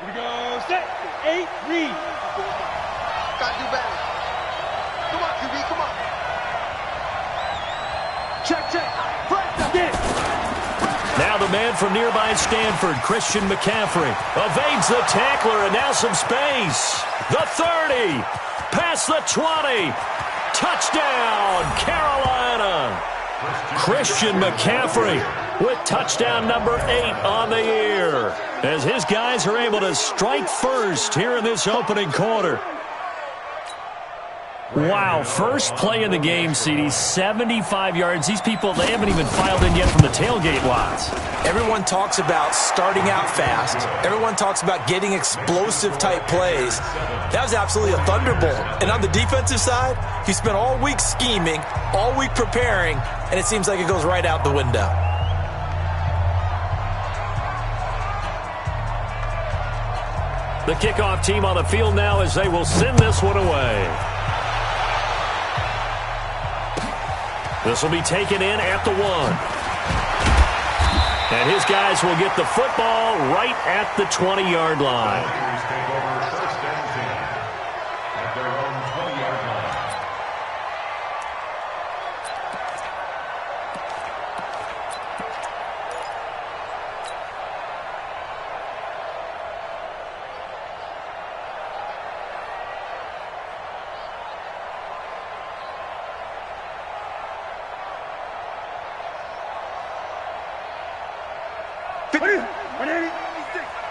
Here we go. Set. 8, read. Gotta do better. Come on, QB, come on. Check. Get. Now the man from nearby Stanford, Christian McCaffrey, evades the tackler and now some space. The 30, past the 20, touchdown, Carolina. Christian McCaffrey with touchdown number 8 on the year as his guys are able to strike first here in this opening quarter. Wow, first play in the game, CD, 75 yards. These people, they haven't even filed in yet from the tailgate lots. Everyone talks about starting out fast. Everyone talks about getting explosive-type plays. That was absolutely a thunderbolt. And on the defensive side, he spent all week scheming, all week preparing, and it seems like it goes right out the window. The kickoff team on the field now as they will send this one away. This will be taken in at the 1. And his guys will get the football right at the 20-yard line.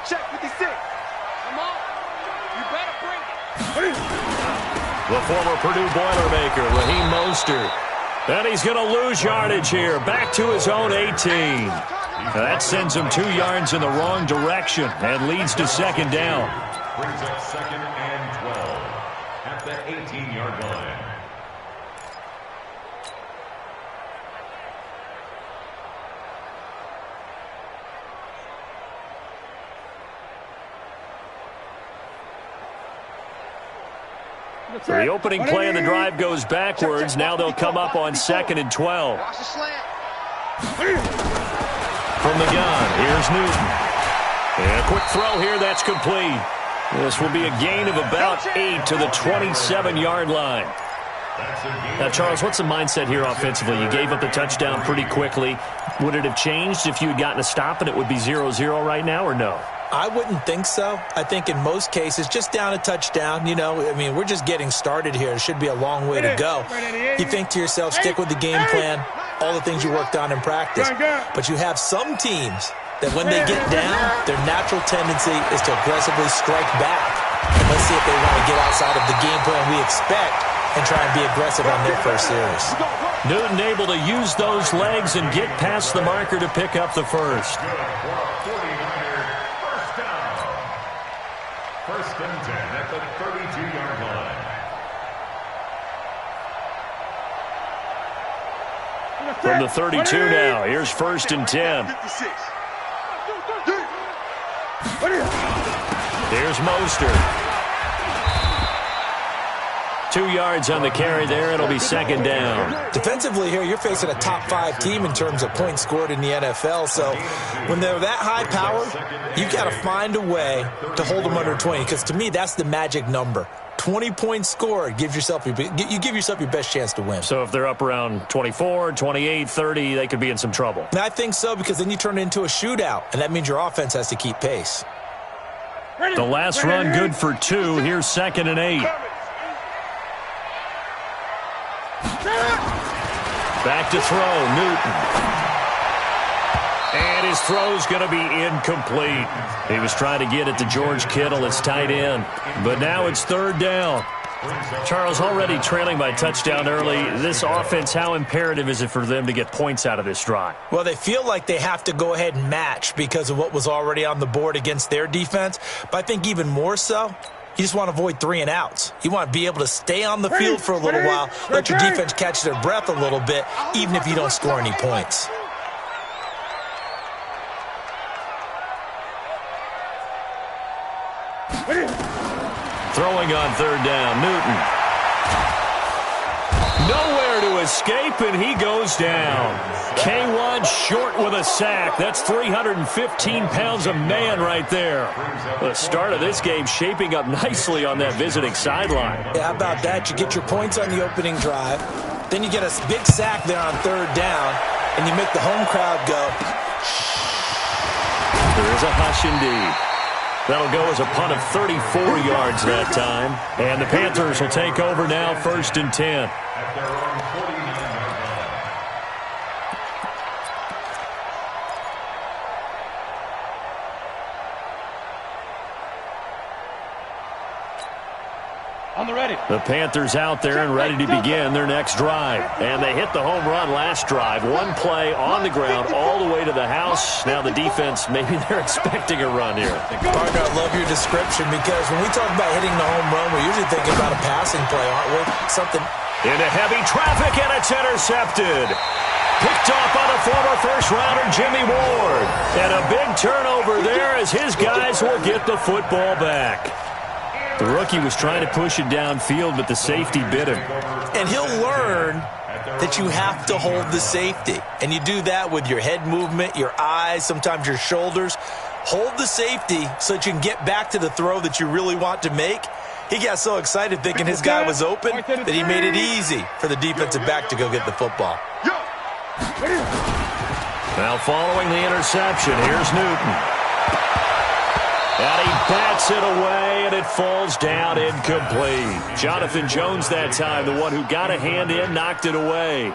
Check 56. Come on. You better bring it. The former Purdue Boilermaker, Raheem Mostert. And he's going to lose yardage here. Back to his own 18. That sends him 2 yards in the wrong direction and leads to second down. Brings up 2nd and 12 at the 18-yard line. So the opening play of the drive goes backwards. Now they'll come up on 2nd and 12. Watch the slant. From the gun, here's Newton. And a quick throw here, that's complete. This will be a gain of about 8 to the 27-yard line. Now, Charles, what's the mindset here offensively? You gave up the touchdown pretty quickly. Would it have changed if you had gotten a stop and it would be 0-0 right now, or no? I wouldn't think so. I think in most cases, just down a touchdown, we're just getting started here. It should be a long way to go. You think to yourself, stick with the game plan, all the things you worked on in practice. But you have some teams that when they get down, their natural tendency is to aggressively strike back. And let's see if they want to get outside of the game plan we expect and try and be aggressive on their first series. Newton able to use those legs and get past the marker to pick up the first. First and 10 at the 32-yard line. From the 32 now, here's 1st and 10. Here's Mostert. 2 yards on the carry there. It'll be 2nd down. Defensively here, you're facing a top-5 team in terms of points scored in the NFL. So when they're that high powered, you've got to find a way to hold them under 20. Because to me, that's the magic number. 20 points scored, you give yourself your best chance to win. So if they're up around 24, 28, 30, they could be in some trouble. And I think so, because then you turn it into a shootout, and that means your offense has to keep pace. The last run good for 2. Here's 2nd and 8. Back to throw, Newton. And his throw's going to be incomplete. He was trying to get it to George Kittle, his tight end. But now it's 3rd down. Charles, already trailing by touchdown early. This offense, how imperative is it for them to get points out of this drive? Well, they feel like they have to go ahead and match because of what was already on the board against their defense. But I think even more so, you just want to avoid 3 and outs. You want to be able to stay on the field for a little while, let your defense catch their breath a little bit, even if you don't score any points. Throwing on 3rd down, Newton. Nowhere to escape, and he goes down. K1 short with a sack. That's 315 pounds a man right there. The start of this game shaping up nicely on that visiting sideline. Yeah, how about that? You get your points on the opening drive. Then you get a big sack there on third down, and you make the home crowd go. There is a hush indeed. That'll go as a punt of 34 yards that time. And the Panthers will take over now, 1st and 10. At their own 49-yard line. On the ready. The Panthers out there and ready to begin their next drive. And they hit the home run last drive. One play on the ground all the way to the house. Now the defense, maybe they're expecting a run here. Partner, I love your description because when we talk about hitting the home run, we're usually thinking about a passing play, aren't we? Something. Into heavy traffic, and it's intercepted. Picked off by the former first-rounder Jimmy Ward. And a big turnover there as his guys will get the football back. The rookie was trying to push it downfield, but the safety bit him. And he'll learn that you have to hold the safety. And you do that with your head movement, your eyes, sometimes your shoulders. Hold the safety so that you can get back to the throw that you really want to make. He got so excited thinking his guy was open that he made it easy for the defensive back to go get the football. Now following the interception, here's Newton. And he bats it away, and it falls down incomplete. Jonathan Jones that time, the one who got a hand in, knocked it away.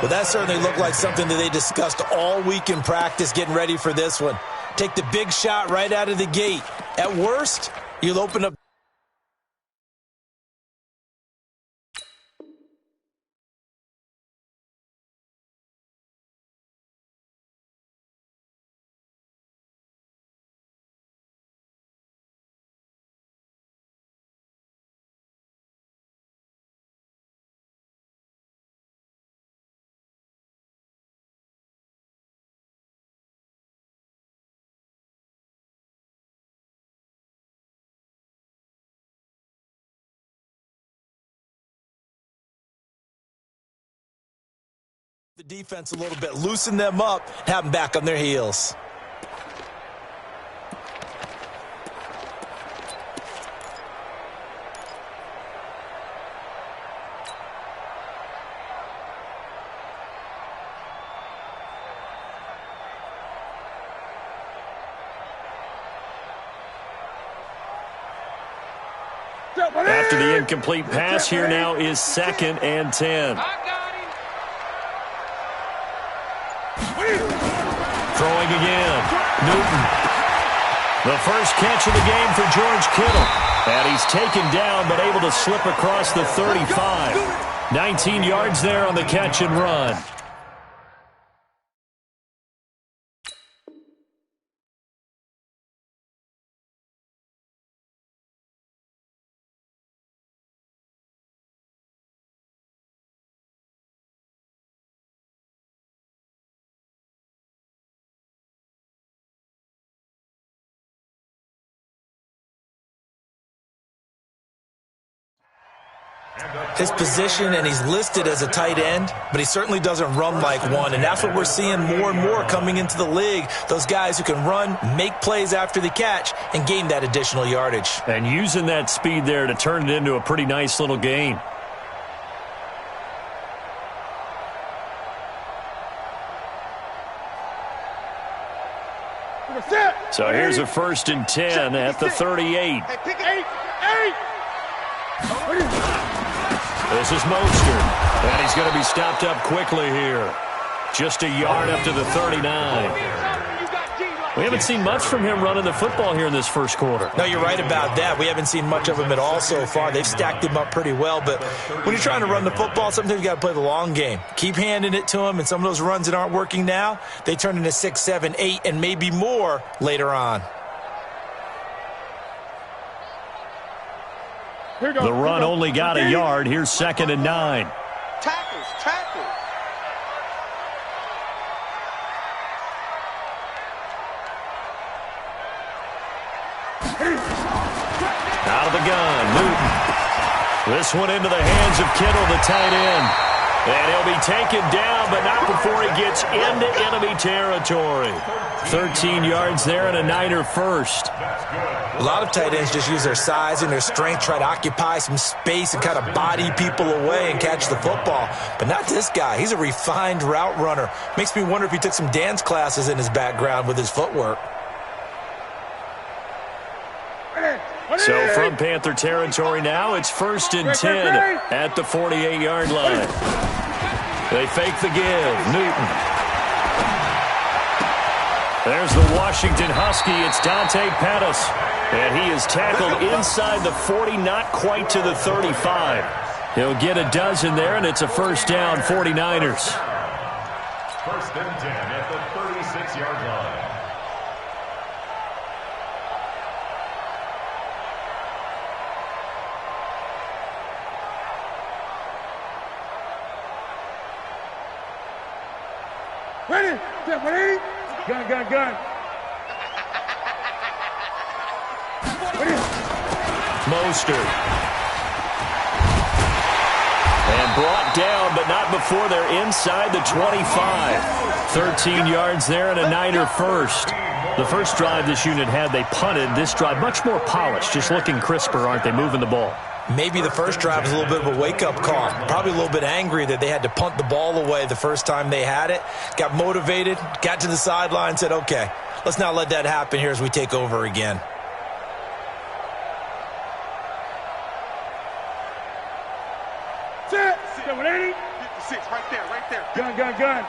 Well, that certainly looked like something that they discussed all week in practice getting ready for this one. Take the big shot right out of the gate. At worst, you'll open up. The defense a little bit, loosen them up, have them back on their heels. After the incomplete pass, here now is 2nd and 10. Throwing again. Newton. The first catch of the game for George Kittle. And he's taken down but able to slip across the 35. 19 yards there on the catch and run. His position, and he's listed as a tight end, but he certainly doesn't run like one, and that's what we're seeing more and more coming into the league. Those guys who can run, make plays after the catch, and gain that additional yardage. And using that speed there to turn it into a pretty nice little gain. So here's a 1st and 10 at the 38. This is Mostert, and he's going to be stopped up quickly here. Just a yard up to the 39. We haven't seen much from him running the football here in this first quarter. No, you're right about that. We haven't seen much of him at all so far. They've stacked him up pretty well, but when you're trying to run the football, sometimes you got to play the long game. Keep handing it to him, and some of those runs that aren't working now, they turn into 6, 7, 8, and maybe more later on. The run only got a yard. Here's 2nd and 9. Tackles. Out of the gun, Newton. This one into the hands of Kittle, the tight end. And he'll be taken down, but not before he gets into enemy territory. 13 yards there and a Niner first. A lot of tight ends just use their size and their strength, try to occupy some space and kind of body people away and catch the football. But not this guy. He's a refined route runner. Makes me wonder if he took some dance classes in his background with his footwork. So from Panther territory now, it's 1st and 10 at the 48-yard line. They fake the give. Newton. There's the Washington Husky. It's Dante Pettis. And he is tackled inside the 40, not quite to the 35. He'll get a dozen there, and it's a first down, 49ers. 1st and 10 at the 36-yard line. Ready? Ready? Gun, gun, gun. Ready? Mostert. And brought down, but not before they're inside the 25. 13 yards there and a Niner first. The first drive this unit had, they punted. This drive, much more polished, just looking crisper, aren't they, moving the ball? Maybe the first drive was a little bit of a wake-up call. Probably a little bit angry that they had to punt the ball away the first time they had it. Got motivated, got to the sideline, said, okay, let's not let that happen here as we take over again. Set. 780. 56, right there, right there. Gun, gun, gun.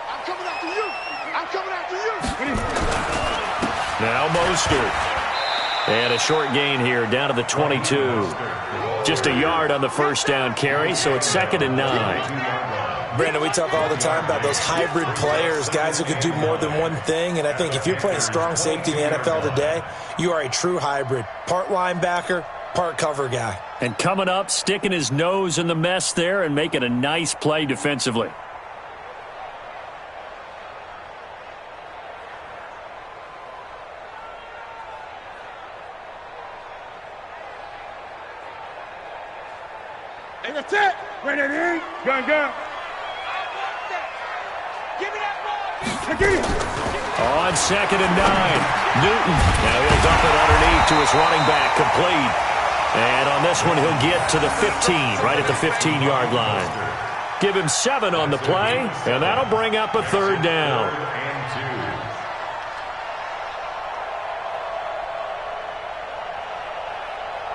I'm coming after you. I'm coming after you. Ready? Now Mostert. And a short gain here, down to the 22. Just a yard on the first down carry, so it's 2nd and 9. Brandon, we talk all the time about those hybrid players, guys who can do more than one thing. And I think if you're playing strong safety in the NFL today, you are a true hybrid. Part linebacker, part cover guy. And coming up, sticking his nose in the mess there and making a nice play defensively. And that's it. Ready? Gun, gun. Give me that ball. Get it. On 2nd and 9, Newton. Now he'll dump it underneath to his running back, complete. And on this one, he'll get to the 15, right at the 15-yard line. Give him 7 on the play, and that'll bring up a 3rd down.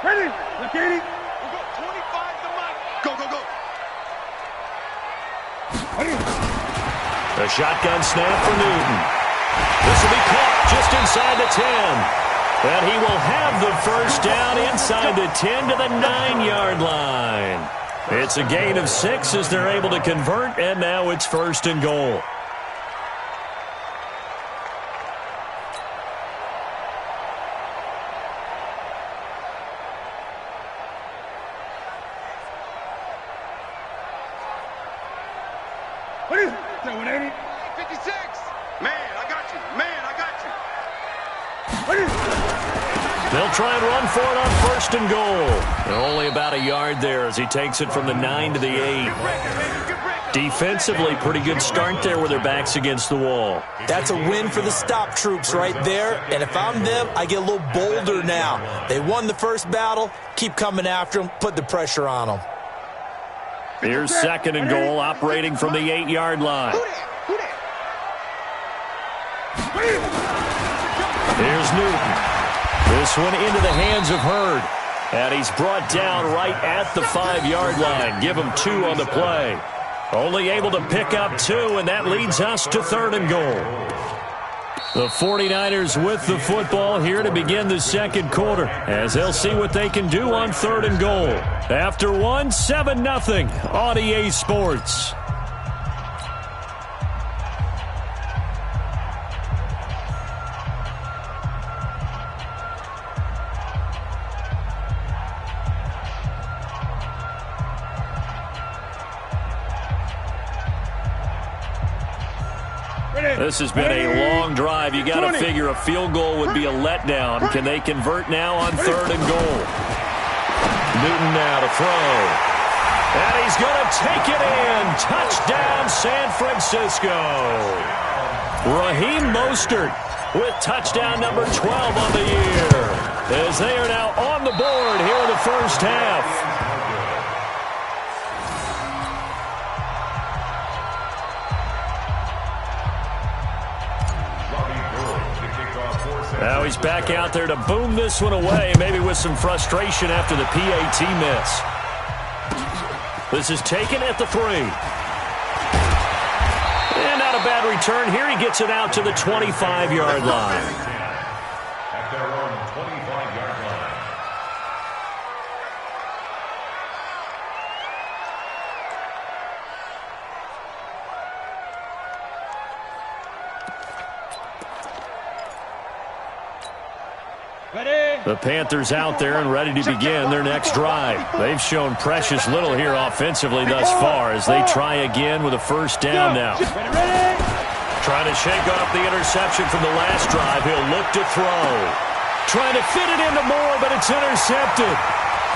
Ready? Look at it. We go 25 to Mike. Go, go, go. Ready? A shotgun snap for Newton. This will be caught just inside the 10. And he will have the first down inside the 10 to the 9-yard line. It's a gain of 6 as they're able to convert, and now it's 1st and goal. What is it? 780. 56. Man, I got you. Man, I got you. What is it? They'll try and run for it on 1st and goal. Only about a yard there as he takes it from the 9 to the 8. Defensively, pretty good start there with their backs against the wall. That's a win for the stop troops right there. And if I'm them, I get a little bolder now. They won the first battle. Keep coming after them. Put the pressure on them. Here's 2nd and goal, operating from the 8-yard line. Here's Newton. This one into the hands of Hurd. And he's brought down right at the 5-yard line. Give him 2 on the play. Only able to pick up 2, and that leads us to 3rd and goal. The 49ers with the football here to begin the 2nd quarter, as they'll see what they can do on 3rd and goal. After one, 7-0 on EA Sports. This has been a long drive. You got to figure a field goal would be a letdown. Can they convert now on 3rd and goal? Newton now to throw. And he's going to take it in. Touchdown, San Francisco. Raheem Mostert with touchdown number 12 on the year, as they are now on the board here in the first half. Now he's back out there to boom this one away, maybe with some frustration after the PAT miss. This is taken at the 3. And not a bad return here. He gets it out to the 25-yard line. At their own 25-yard line. The Panthers out there and ready to begin their next drive. They've shown precious little here offensively thus far as they try again with a first down now. Trying to shake off the interception from the last drive. He'll look to throw. Trying to fit it into Moore, but it's intercepted.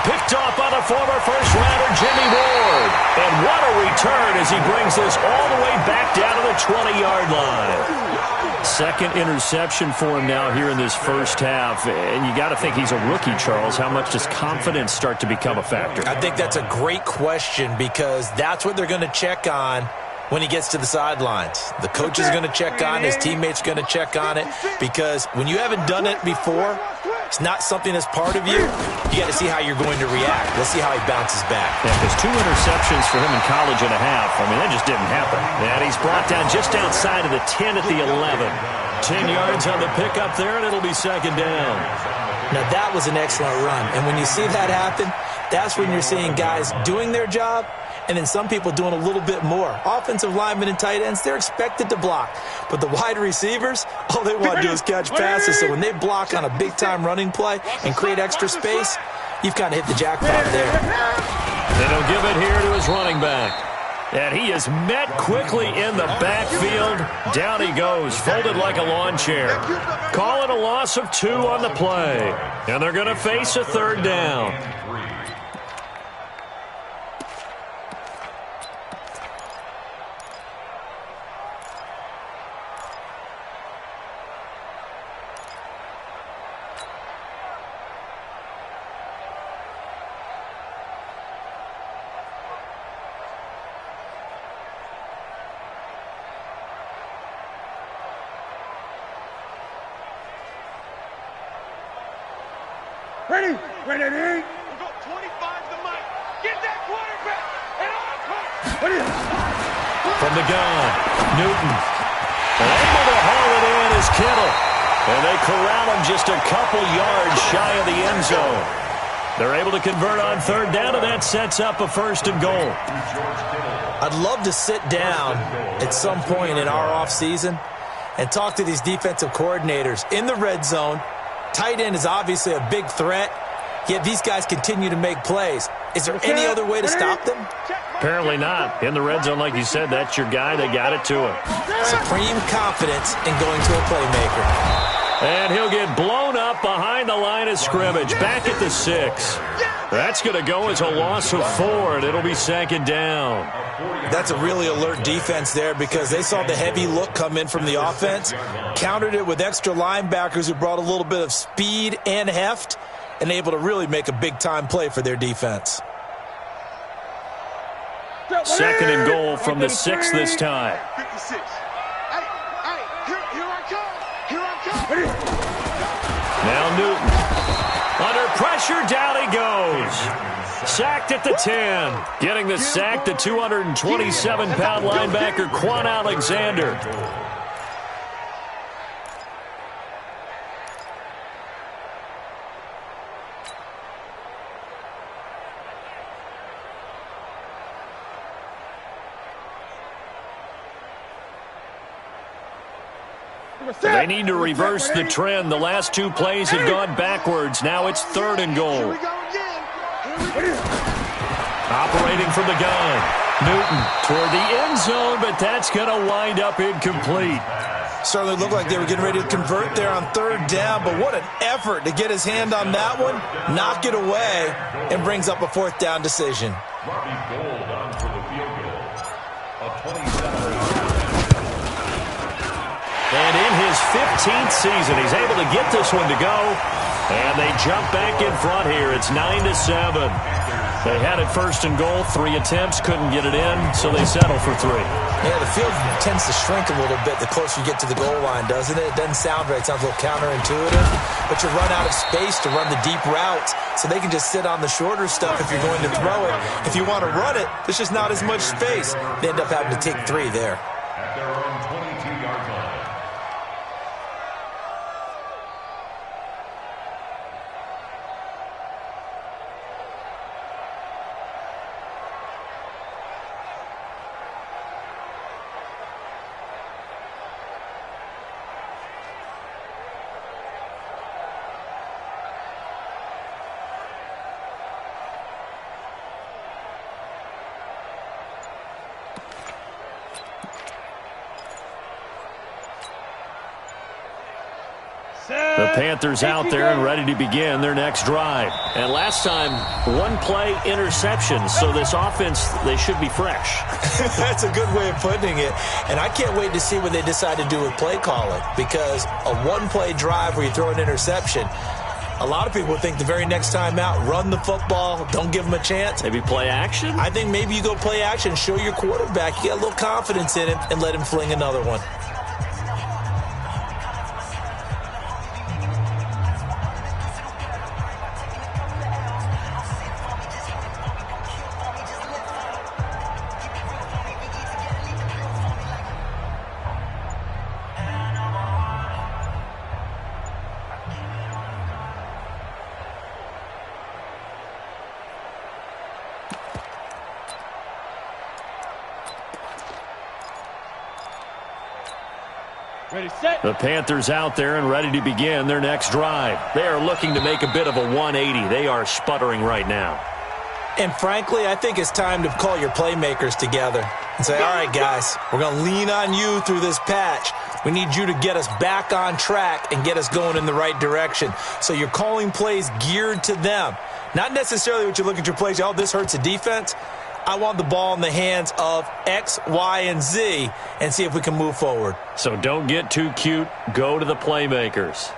Picked off by the former first-rounder Jimmy Ward. And what a return as he brings this all the way back down to the 20-yard line. Second interception for him now here in this first half. And you got to think he's a rookie, Charles. How much does confidence start to become a factor? I think that's a great question because that's what they're going to check on when he gets to the sidelines. The coach is going to check on it. His teammates are going to check on it because when you haven't done it before, it's not something that's part of you. You got to see how you're going to react. Let's see how he bounces back. Yeah, because 2 interceptions for him in college and a half. I mean, that just didn't happen. And he's brought down just outside of the 10 at the 11. 10 yards on the pickup there, and it'll be second down. Now, that was an excellent run. And when you see that happen, that's when you're seeing guys doing their job and then some people doing a little bit more. Offensive linemen and tight ends, they're expected to block. But the wide receivers, all they want to do is catch passes. So when they block on a big-time running play and create extra space, you've kind of hit the jackpot there. And he'll give it here to his running back. And he is met quickly in the backfield. Down he goes, folded like a lawn chair. Call it a loss of 2 on the play. And they're going to face a third down. Ready? Ready? We got 25 to make. Get that quarterback and on Ready? From the gun, Newton. Able to haul it in is Kittle. And they corral him just a couple yards shy of the end zone. They're able to convert on third down, and that sets up a first and goal. I'd love to sit down at some point in our offseason and talk to these defensive coordinators in the red zone. Tight end is obviously a big threat, yet these guys continue to make plays. Is there any other way to stop them? Apparently not. In the red zone, like you said, that's your guy. They got it to him. Supreme confidence in going to a playmaker. And he'll get blown up behind the line of scrimmage. Back at the 6. That's going to go as a loss of 4, and it'll be second down. That's a really alert defense there because they saw the heavy look come in from the offense, countered it with extra linebackers who brought a little bit of speed and heft, and able to really make a big-time play for their defense. Second and goal from the 6 this time. 56. Here I come. Now Newton. Under pressure, down he goes. Sacked at the 10. Getting the sack, the 227-pound linebacker, Quan Alexander. They need to reverse the trend. The last 2 plays have gone backwards. Now it's third and goal. Operating from the gun. Newton toward the end zone, but that's going to wind up incomplete. Certainly looked like they were getting ready to convert there on third down, but what an effort to get his hand on that one, knock it away, and brings up a fourth down decision. Robbie Gould on for the field goal. A 27-yard. And in his 15th season, he's able to get this one to go. And they jump back in front here. It's 9-7. They had it first and goal, 3 attempts, couldn't get it in, so they settle for 3. Yeah, the field tends to shrink a little bit the closer you get to the goal line, doesn't it? It doesn't sound right. It sounds a little counterintuitive. But you run out of space to run the deep routes, so they can just sit on the shorter stuff if you're going to throw it. If you want to run it, there's just not as much space. They end up having to take 3 there. At their own 22-yard line. The Panthers out there and ready to begin their next drive. And last time, 1-play interception. So this offense, they should be fresh. That's a good way of putting it. And I can't wait to see what they decide to do with play calling. Because a 1-play drive where you throw an interception, a lot of people think the very next time out, run the football, don't give them a chance. Maybe play action? I think maybe you go play action, show your quarterback you got a little confidence in him, and let him fling another one. Ready, set. The Panthers out there and ready to begin their next drive. They are looking to make a bit of a 180. They are sputtering right now. And frankly, I think it's time to call your playmakers together and say, all right, guys, we're going to lean on you through this patch. We need you to get us back on track and get us going in the right direction. So you're calling plays geared to them. Not necessarily what you look at your plays, oh, this hurts the defense. I want the ball in the hands of X, Y, and Z and see if we can move forward. So don't get too cute. Go to the playmakers.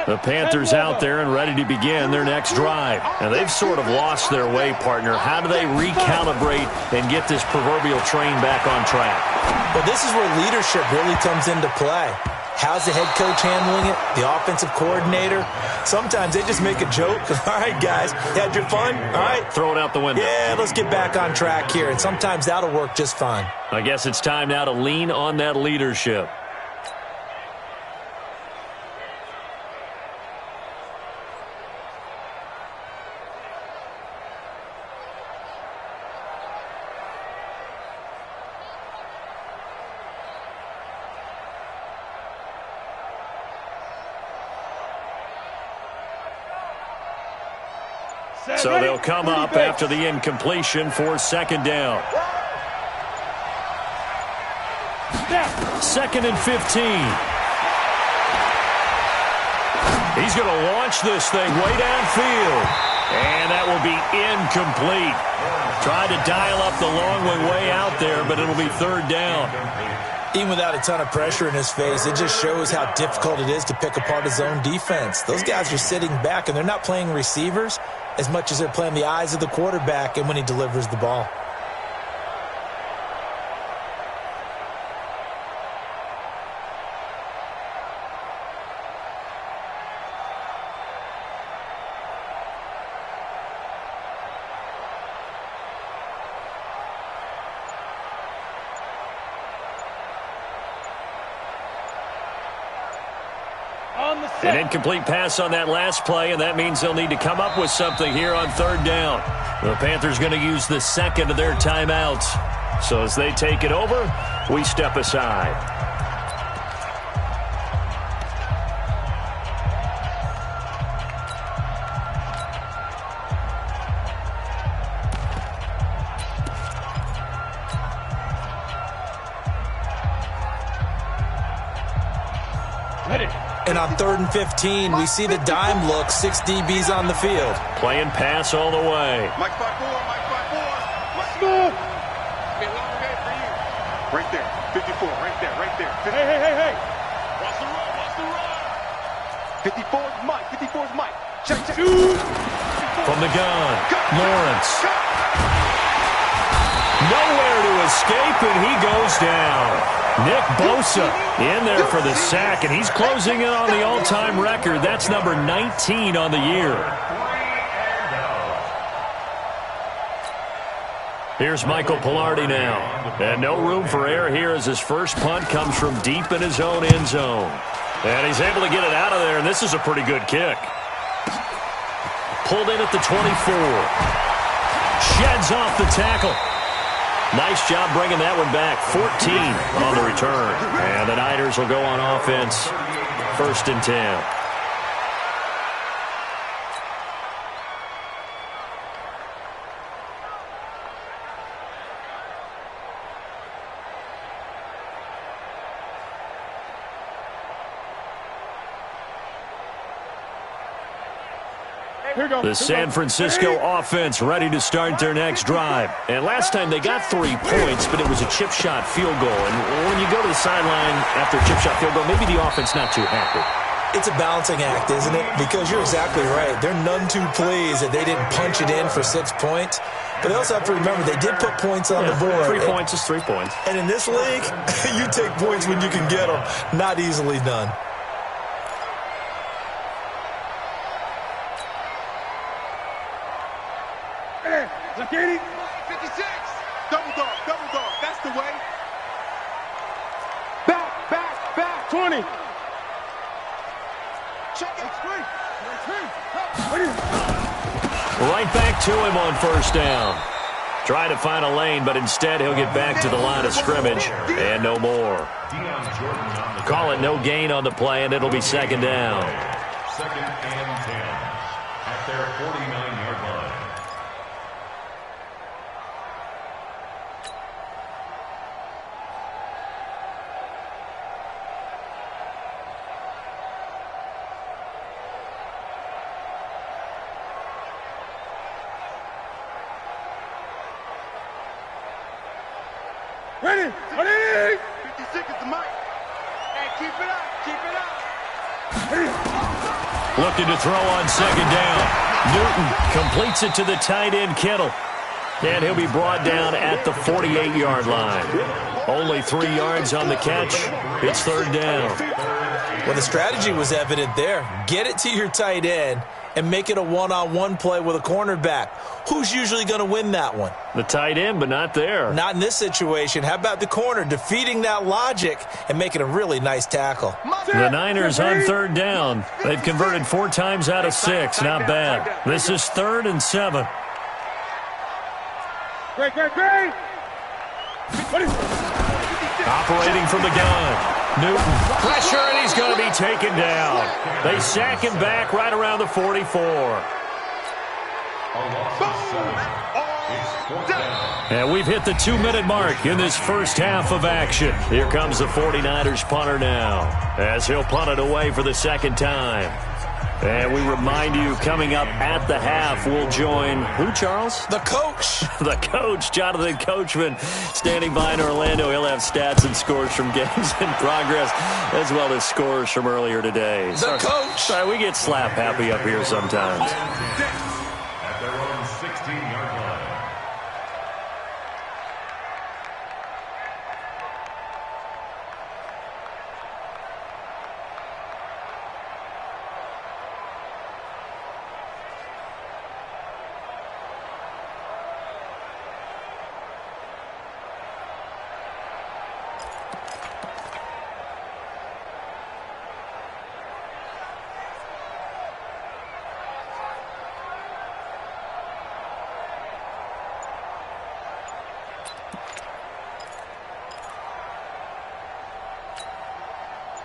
The Panthers out there and ready to begin their next drive. And they've sort of lost their way, partner. How do they recalibrate and get this proverbial train back on track? Well, this is where leadership really comes into play. How's the head coach handling it? The offensive coordinator? Sometimes they just make a joke. All right, guys, had your fun? All right. Throw it out the window. Yeah, let's get back on track here. And sometimes that'll work just fine. I guess it's time now to lean on that leadership. So they'll come up after the incompletion for second down. 2nd and 15. He's going to launch this thing way downfield. And that will be incomplete. Tried to dial up the long way out there, but it'll be 3rd down. Even without a ton of pressure in his face, it just shows how difficult it is to pick apart his own defense. Those guys are sitting back, and they're not playing receivers as much as they're playing the eyes of the quarterback and when he delivers the ball. An incomplete pass on that last play, and that means they'll need to come up with something here on 3rd down. The Panthers going to use the second of their timeouts. So as they take it over, we step aside. And on 3rd and 15, we see the dime look, 6 DBs on the field. Playing pass all the way. Mike 5-4, Mike 5-4. Let's go. Be a long day for you. Right there, 54, right there, right there. 50. Hey. Watch the run, watch the run. 54's Mike, 54's Mike. Check. From the gun, Lawrence. Nowhere to escape, and he goes down. Nick Bosa in there for the sack, and he's closing in on the all-time record. That's number 19 on the year. Here's Michael Pilardi now. And no room for error here as his first punt comes from deep in his own end zone. And he's able to get it out of there, and this is a pretty good kick. Pulled in at the 24. Sheds off the tackle. Nice job bringing that one back. 14 on the return. And the Niners will go on offense. 1st and 10. The San Francisco offense ready to start their next drive. And last time they got 3 points, but it was a chip shot field goal. And when you go to the sideline after a chip shot field goal, maybe the offense not too happy. It's a balancing act, isn't it? Because you're exactly right. They're none too pleased that they didn't punch it in for 6 points. But they also have to remember they did put points on the board. 3 points is 3 points. And in this league, you take points when you can get them. Not easily done. Let's get it. 56. Double dog. That's the way. Back. 20. Check it. Right back to him on 1st down. Trying to find a lane, but instead he'll get back to the line of scrimmage and no more. Call it no gain on the play, and it'll be 2nd down. 2nd and 10 at their 49-yard line. Ready. 56 is the mic. Hey, keep it up. Looking to throw on 2nd down. Newton completes it to the tight end, Kittle. And he'll be brought down at the 48-yard line. Only 3 yards on the catch. It's 3rd down. Well, the strategy was evident there. Get it to your tight end and make it a one-on-one play with a cornerback. Who's usually going to win that one? The tight end, but not there. Not in this situation. How about the corner defeating that logic and making a really nice tackle? The Niners on 3rd down. They've converted 4 times out of 6. Not bad. This is 3rd and 7. Great. Operating from the gun. Newton, pressure, and he's going to be taken down. They sack him back right around the 44. And we've hit the 2-minute mark in this first half of action. Here comes the 49ers punter now, as he'll punt it away for the 2nd time. And we remind you, coming up at the half, we'll join who, Charles? The coach. The coach, Jonathan Coachman, standing by in Orlando. He'll have stats and scores from games in progress, as well as scores from earlier today. The coach. Sorry, we get slap happy up here sometimes. At their own 16-yard line.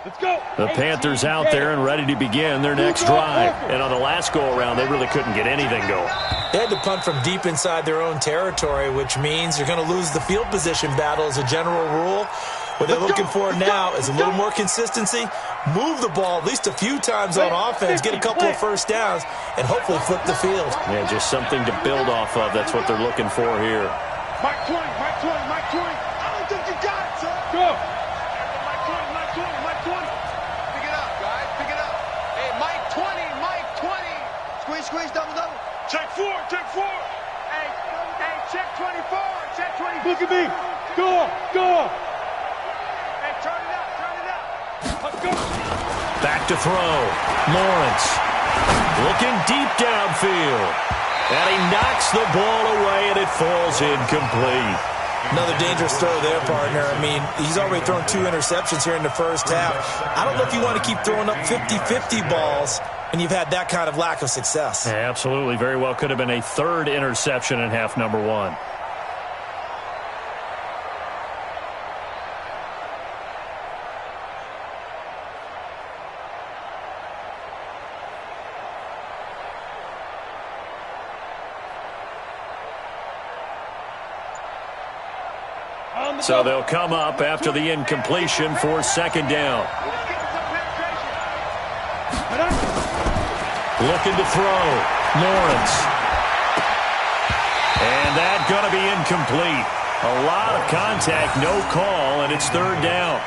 Let's go. The Panthers out there and ready to begin their next drive. And on the last go-around, they really couldn't get anything going. They had to punt from deep inside their own territory, which means you're going to lose the field position battle as a general rule. What they're looking for now is a little more consistency move the ball at least a few times on offense, get a couple of first downs, and hopefully flip the field. Yeah, just something to build off of. That's what they're looking for here. Mike 20, Mike 20, Mike 20. I don't think you got it, son. Go. Mike 20, Mike 20, Mike 20. Pick it up, guys. Pick it up. Hey, Mike 20, Mike 20. Squeeze, squeeze, double, double. Check 4, check 4. Hey, check 24. Check 24. Look at me. Go, go. Hey, turn it up, turn it up. Let's go. Back to throw. Lawrence looking deep downfield. And he knocks the ball away, and it falls incomplete. Another dangerous throw there, partner. I mean, he's already thrown 2 interceptions here in the first half. I don't know if you want to keep throwing up 50-50 balls and you've had that kind of lack of success. Yeah, absolutely. Very well could have been a 3rd interception in half number 1. So they'll come up after the incompletion for 2nd down. Looking to throw. Lawrence. And that's going to be incomplete. A lot of contact, no call, and it's 3rd down.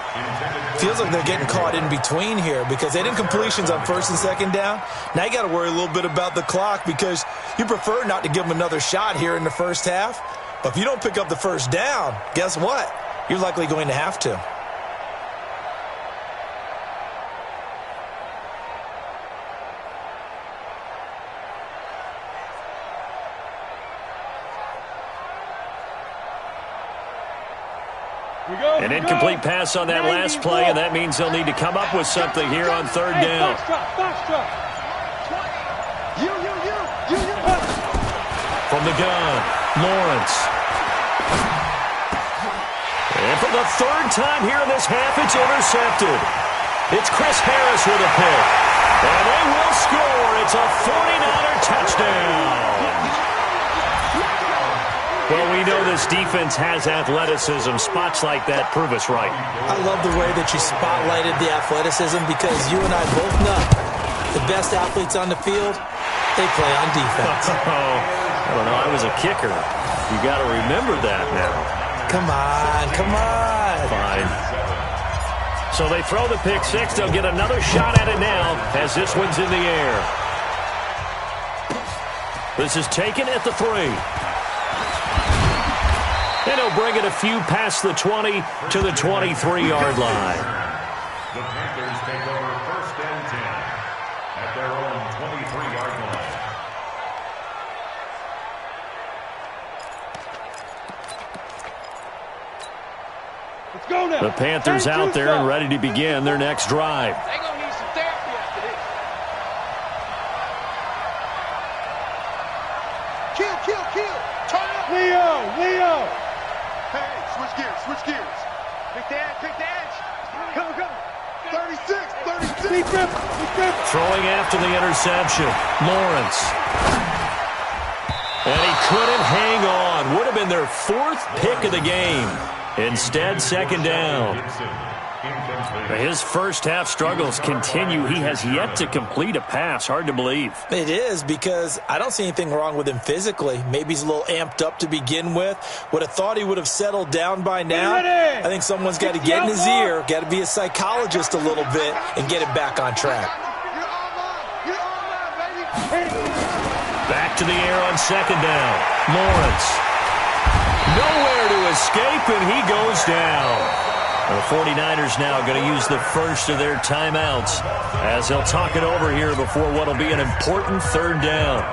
Feels like they're getting caught in between here because they did incompletions on 1st and 2nd down. Now you got to worry a little bit about the clock because you prefer not to give them another shot here in the first half. But if you don't pick up the 1st down, guess what? You're likely going to have to. An incomplete pass on that last play, and that means they'll need to come up with something here on 3rd down. From the gun, Lawrence. And for the 3rd time here in this half, it's intercepted. It's Chris Harris with a pick. And they will score. It's a 49er touchdown. Well, we know this defense has athleticism. Spots like that prove us right. I love the way that you spotlighted the athleticism because you and I both know the best athletes on the field, they play on defense. I don't know. I was a kicker. You got to remember that now. Come on, come on. Fine. So they throw the pick 6. They'll get another shot at it now as this one's in the air. This is taken at the 3. And he'll bring it a few past the 20 to the 23-yard line. The Panthers take over 1st and 10 at their own 23-yard line. Let's go now. The Panthers out there and ready to begin their next drive. They're going to need some therapy after this. Kill. Turn up. Leo. Hey, switch gears. Pick the edge. Come. 36. Deep grip. Throwing after the interception. Lawrence. And he couldn't hang on. Would have been their 4th pick of the game. Instead, 2nd down. His first half struggles continue. He has yet to complete a pass. Hard to believe. It is because I don't see anything wrong with him physically. Maybe he's a little amped up to begin with. Would have thought he would have settled down by now. I think someone's got to get in his ear, got to be a psychologist a little bit, and get him back on track. Back to the air on 2nd down. Lawrence. Nowhere to escape, and he goes down. The 49ers now going to use the first of their timeouts as they'll talk it over here before what will be an important 3rd down.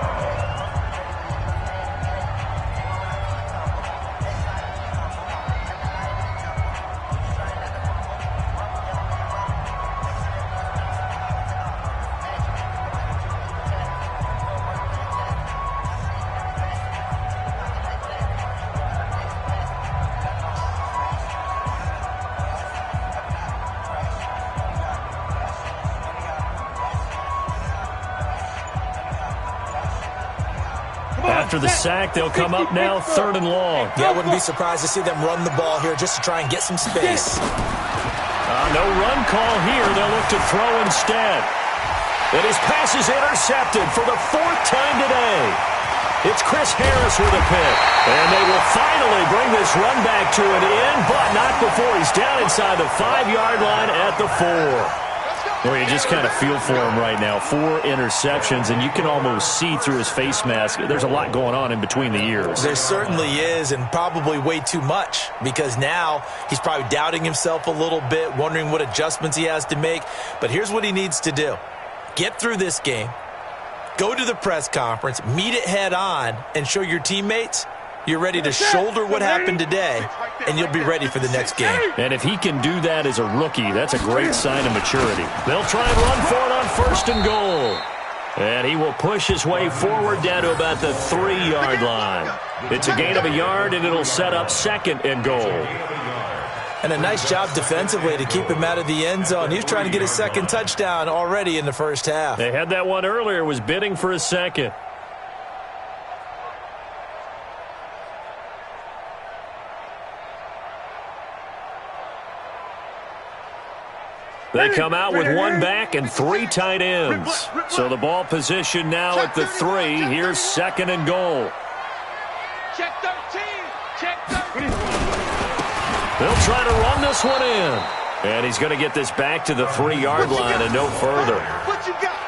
After the sack, they'll come up now 3rd and long. Yeah, I wouldn't be surprised to see them run the ball here just to try and get some space. no run call here. They'll look to throw instead. And his pass is intercepted for the 4th time today. It's Chris Harris with a pick. And they will finally bring this run back to an end, but not before he's down inside the 5-yard line at the 4. Well, you just kind of feel for him right now. 4 interceptions, and you can almost see through his face mask. There's a lot going on in between the ears. There certainly is, and probably way too much, because now he's probably doubting himself a little bit, wondering what adjustments he has to make. But here's what he needs to do. Get through this game, go to the press conference, meet it head on, and show your teammates you're ready to shoulder what happened today, and you'll be ready for the next game. And if he can do that as a rookie, that's a great sign of maturity. They'll try and run for it on 1st and goal. And he will push his way forward down to about the 3-yard line. It's a gain of a yard, and it'll set up 2nd and goal. And a nice job defensively to keep him out of the end zone. He was trying to get his 2nd touchdown already in the first half. They had that one earlier, was bidding for a 2nd. They come out with 1 back and 3 tight ends. So the ball position now at the 3. Here's 2nd and goal. Check 13. Check 13. They'll try to run this one in. And he's going to get this back to the 3-yard line and no further.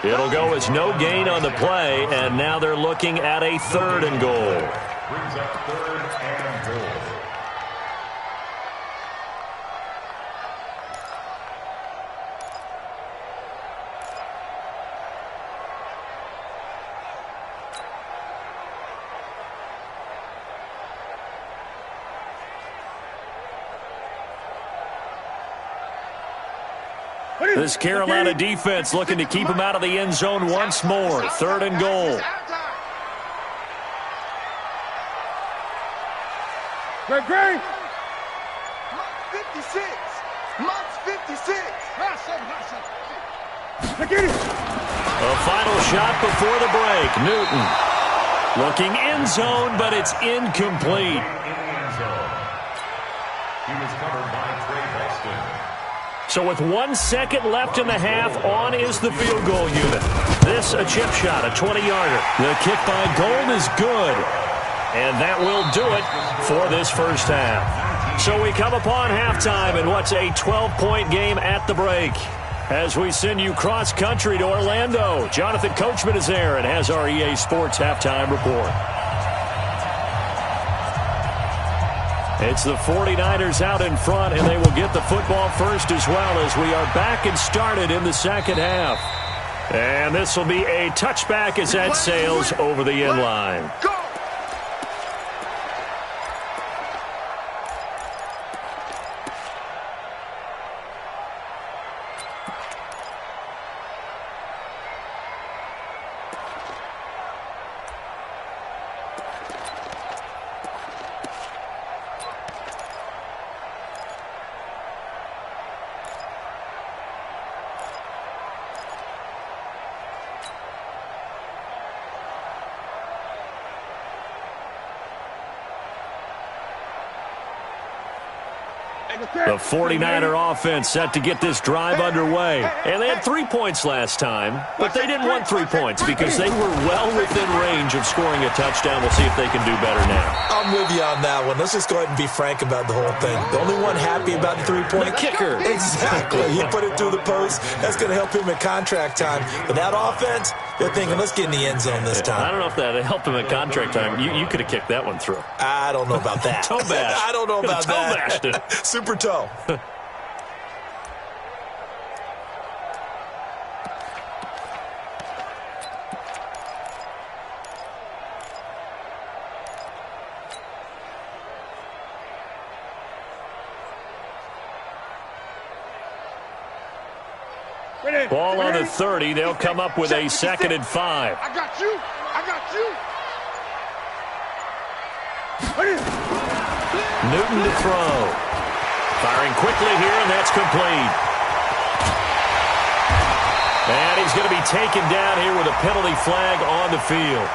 It'll go as no gain on the play, and now they're looking at a 3rd and goal. Brings up 3rd and goal. This Carolina defense looking to keep him out of the end zone once more. 3rd and goal. Great. 56. Months 56. A final shot before the break. Newton looking end zone, but it's incomplete. He was covered by Trey Boston. So with 1 second left in the half, on is the field goal unit. This a chip shot, a 20-yarder. The kick by Gold is good. And that will do it for this first half. So we come upon halftime in what's a 12-point game at the break. As we send you cross-country to Orlando, Jonathan Coachman is there and has our EA Sports halftime report. It's the 49ers out in front, and they will get the football first as well as we are back and started in the second half. And this will be a touchback as that sails over the end line. The 49er offense set to get this drive underway. And they had 3 points last time, but they didn't want 3 points because they were well within range of scoring a touchdown. We'll see if they can do better now. I'm with you on that one. Let's just go ahead and be frank about the whole thing. The only one happy about the 3-point kicker. Exactly. He put it through the post. That's going to help him at contract time. But that offense, they're thinking, let's get in the end zone this time. I don't know if that helped him at contract time. You could have kicked that one through. I don't know about that. Toe bash. I don't know about toe that. Bashed it. Super toe. Ball on the 30. They'll come up with a 2nd and 5. I got you. I got you. Newton to throw. Firing quickly here, and that's complete. And he's going to be taken down here with a penalty flag on the field.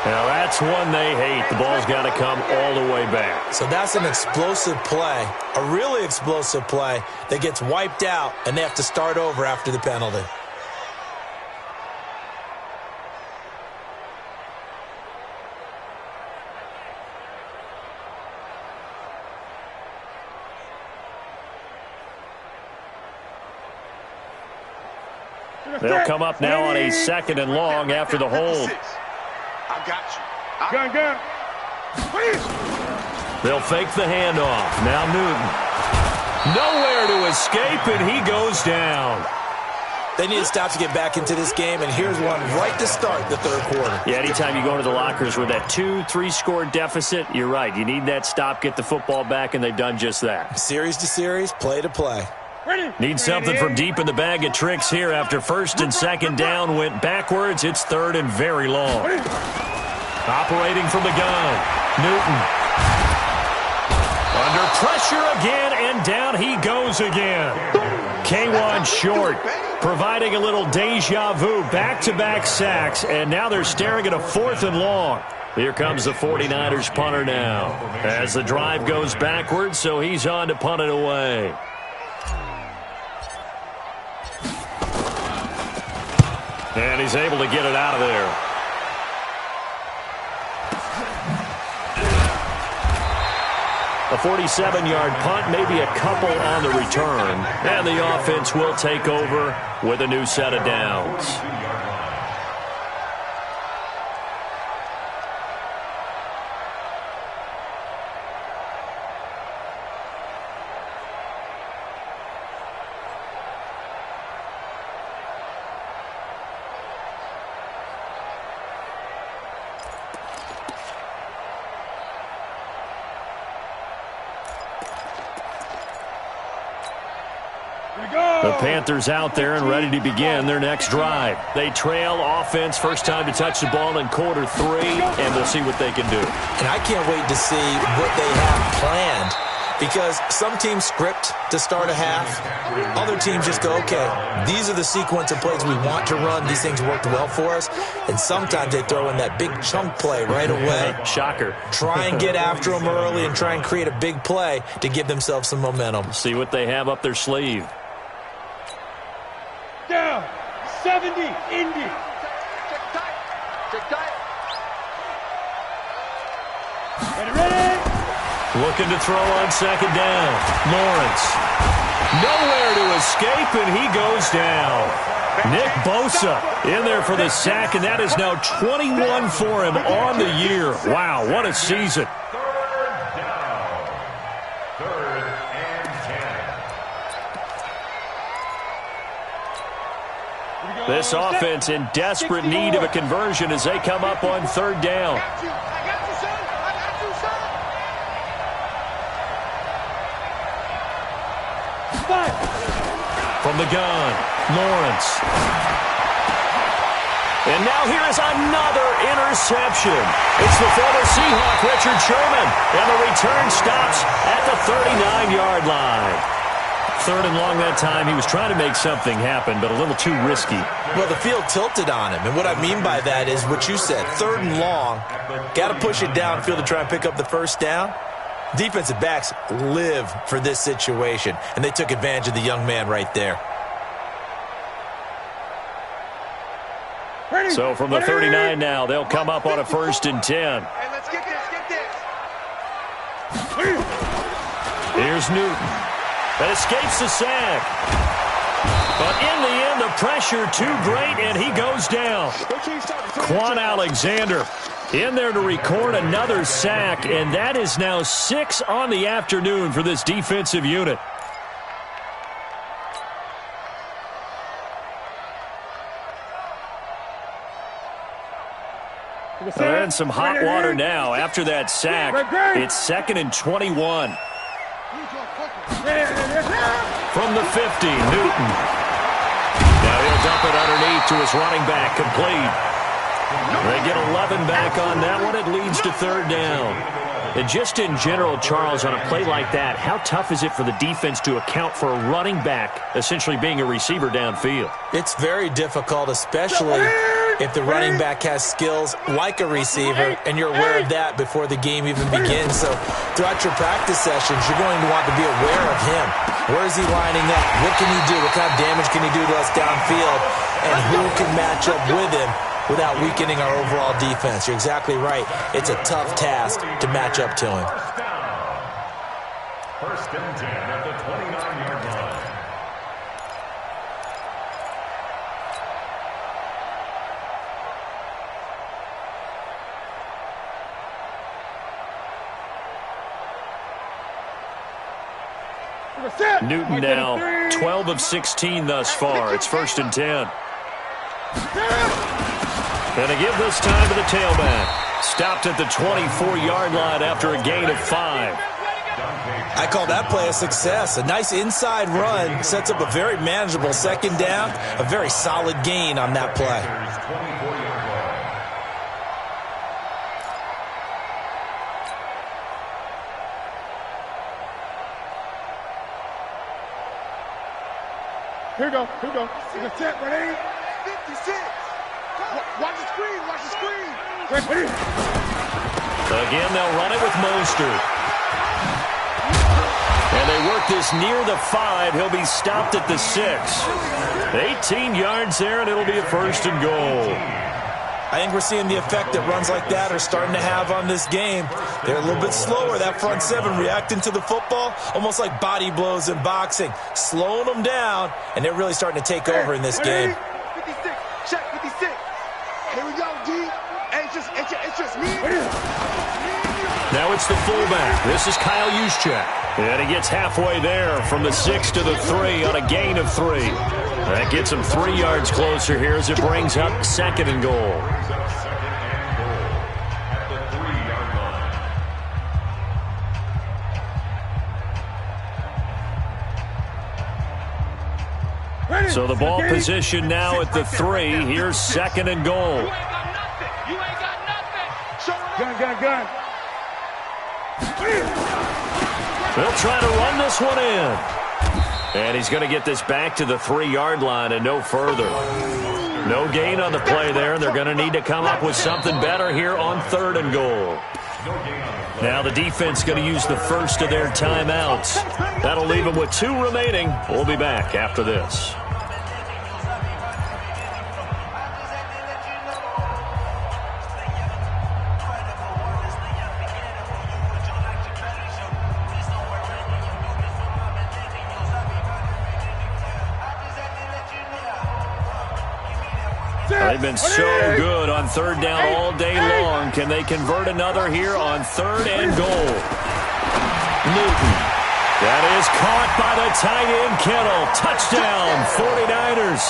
Now that's one they hate. The ball's got to come all the way back. So that's an explosive play, a really explosive play that gets wiped out, and they have to start over after the penalty. They'll come up now on a 2nd and long after the hold. I got you. Gun. Please. They'll fake the handoff. Now Newton. Nowhere to escape, and he goes down. They need to stop to get back into this game, and here's one right to start the 3rd quarter. Yeah, anytime you go into the lockers with that 2-3 score deficit, you're right. You need that stop, get the football back, and they've done just that. Series to series, play to play. Need something from deep in the bag of tricks here after 1st and 2nd down went backwards. It's 3rd and very long. Operating from the gun, Newton. Under pressure again, and down he goes again. K1 short, providing a little deja vu, back-to-back sacks, and now they're staring at a 4th and long. Here comes the 49ers punter now as the drive goes backwards, so he's on to punt it away. And he's able to get it out of there. A 47-yard punt, maybe a couple on the return. And the offense will take over with a new set of downs. The Panthers out there and ready to begin their next drive. They trail offense, first time to touch the ball in quarter 3, and we'll see what they can do. And I can't wait to see what they have planned, because some teams script to start a half. Other teams just go, okay, these are the sequence of plays we want to run. These things worked well for us. And sometimes they throw in that big chunk play right away. Shocker. Try and get after them early and try and create a big play to give themselves some momentum. See what they have up their sleeve. Down. 70. Indy. Check tight. Ready. Looking to throw on 2nd down. Lawrence. Nowhere to escape, and he goes down. Nick Bosa in there for the sack, and that is now 21 for him on the year. Wow, what a season. 3rd down. 3rd and 10. This offense in desperate need of a conversion as they come up on 3rd down. From the gun, Lawrence. And now here is another interception. It's the former Seahawk, Richard Sherman, and the return stops at the 39-yard line. 3rd and long that time. He was trying to make something happen, but a little too risky. Well, the field tilted on him, and what I mean by that is what you said, 3rd and long. Got to push it downfield to try and pick up the 1st down. Defensive backs live for this situation, and they took advantage of the young man right there. So from the 39 now, they'll come up on a 1st and 10. Hey, let's get this. Here's Newton. That escapes the sack. But in the end, the pressure too great, and he goes down. Quan Alexander in there to record another sack, and that is now 6 on the afternoon for this defensive unit. And some hot water now after that sack. It's 2nd and 21. From the 50, Newton. Now he'll dump it underneath to his running back, complete. They get 11 back on that one. It leads to 3rd down. And just in general, Charles, on a play like that, how tough is it for the defense to account for a running back essentially being a receiver downfield? It's very difficult, especially if the running back has skills like a receiver, and you're aware of that before the game even begins. So throughout your practice sessions, you're going to want to be aware of him. Where is he lining up? What can he do? What kind of damage can he do to us downfield? And who can match up with him without weakening our overall defense? You're exactly right. It's a tough task to match up to him. First and 10 at the 29-yard line. Newton now 12 of 16 thus far. It's first and 10. Gonna give this time to the tailback. Stopped at the 24-yard line after a gain of 5. I call that play a success. A nice inside run sets up a very manageable second down. A very solid gain on that play. Here we go. It's a set, ready? 56. Watch the screen. Watch the screen. Ready? Again, they'll run it with Mostert. And they work this near the 5. He'll be stopped at the 6. 18 yards there, and it'll be a first and goal. I think we're seeing the effect that runs like that are starting to have on this game. They're a little bit slower, that front 7, reacting to the football, almost like body blows in boxing, slowing them down, and they're really starting to take over in this game. 56. Check 56. Here we go, D. Hey, it's just me. Now it's the fullback. This is Kyle Juszczyk. And he gets halfway there from the 6 to the 3 on a gain of 3. That gets him 3 yards closer here as it brings up second and goal. So the ball position now at the 3. Here's second and goal. You ain't got nothing. Gun. They'll try to run this one in. And he's going to get this back to the 3-yard line and no further. No gain on the play there, and they're going to need to come up with something better here on third and goal. Now the defense going to use the first of their timeouts. That'll leave them with 2 remaining. We'll be back after this. They've been so good on third down all day long. Can they convert another here on third and goal? Newton. That is caught by the tight end, Kittle. Touchdown, 49ers.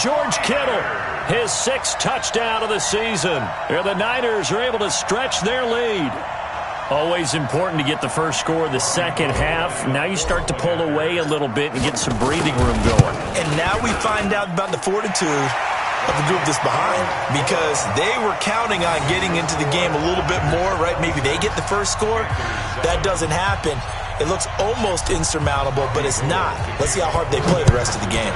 George Kittle, his 6th touchdown of the season. Here the Niners are able to stretch their lead. Always important to get the first score of the second half. Now you start to pull away a little bit and get some breathing room going. And now we find out about the fortitude of the group that's behind, because they were counting on getting into the game a little bit more, right? Maybe they get the first score. That doesn't happen. It looks almost insurmountable, but it's not. Let's see how hard they play the rest of the game.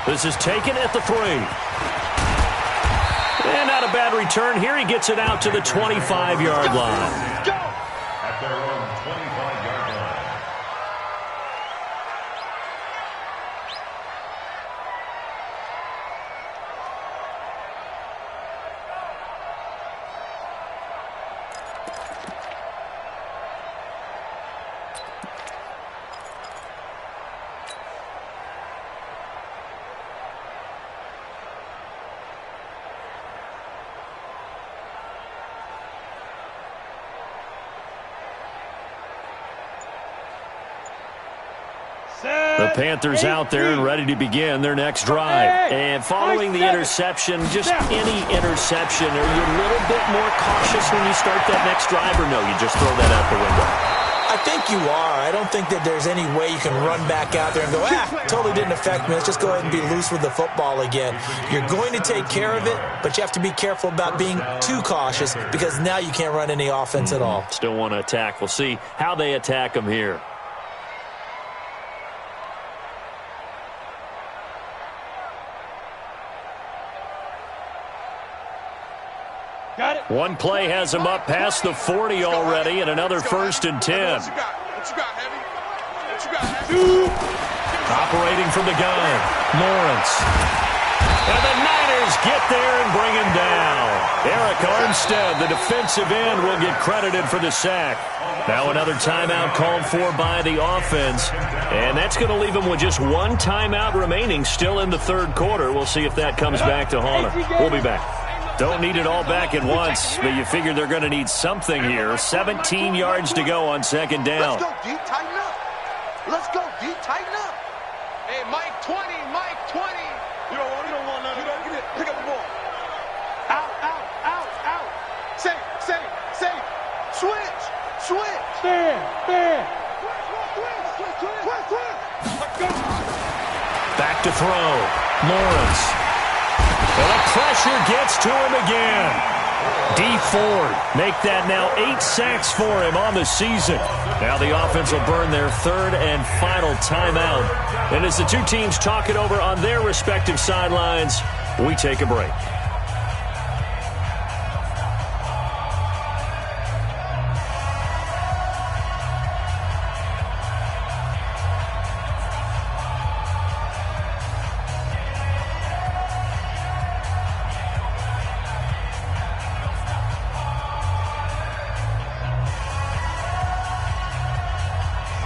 This is taken at the 3. And not a bad return here. He gets it out to the 25-yard line. At their own 25-yard line. The Panthers out there and ready to begin their next drive. And following the interception, just any interception, are you a little bit more cautious when you start that next drive, or no, you just throw that out the window? I think you are. I don't think that there's any way you can run back out there and go, totally didn't affect me. Let's just go ahead and be loose with the football again. You're going to take care of it, but you have to be careful about being too cautious, because now you can't run any offense at all. Still want to attack. We'll see how they attack them here. Got it. One play has him up past the 40 already, and another 1st and 10. What you got, Heavy? What you got, Heavy? Operating from the gun, Lawrence. And the Niners get there and bring him down. Eric Armstead, the defensive end, will get credited for the sack. Now another timeout called for by the offense. And that's going to leave him with just one timeout remaining still in the 3rd quarter. We'll see if that comes back to haunt him. We'll be back. Don't need it all back at once, but you figure they're going to need something here. 17 yards to go on 2nd down. Let's go, D. Tighten up. Let's go, D. Tighten up. Hey, Mike 20, Mike 20. You don't want none of that. Get it. Pick up the ball. Out. Say. Switch. Stand. Back to throw. Lawrence. And the pressure gets to him again. D. Ford make that now 8 sacks for him on the season. Now the offense will burn their 3rd and final timeout. And as the two teams talk it over on their respective sidelines, we take a break.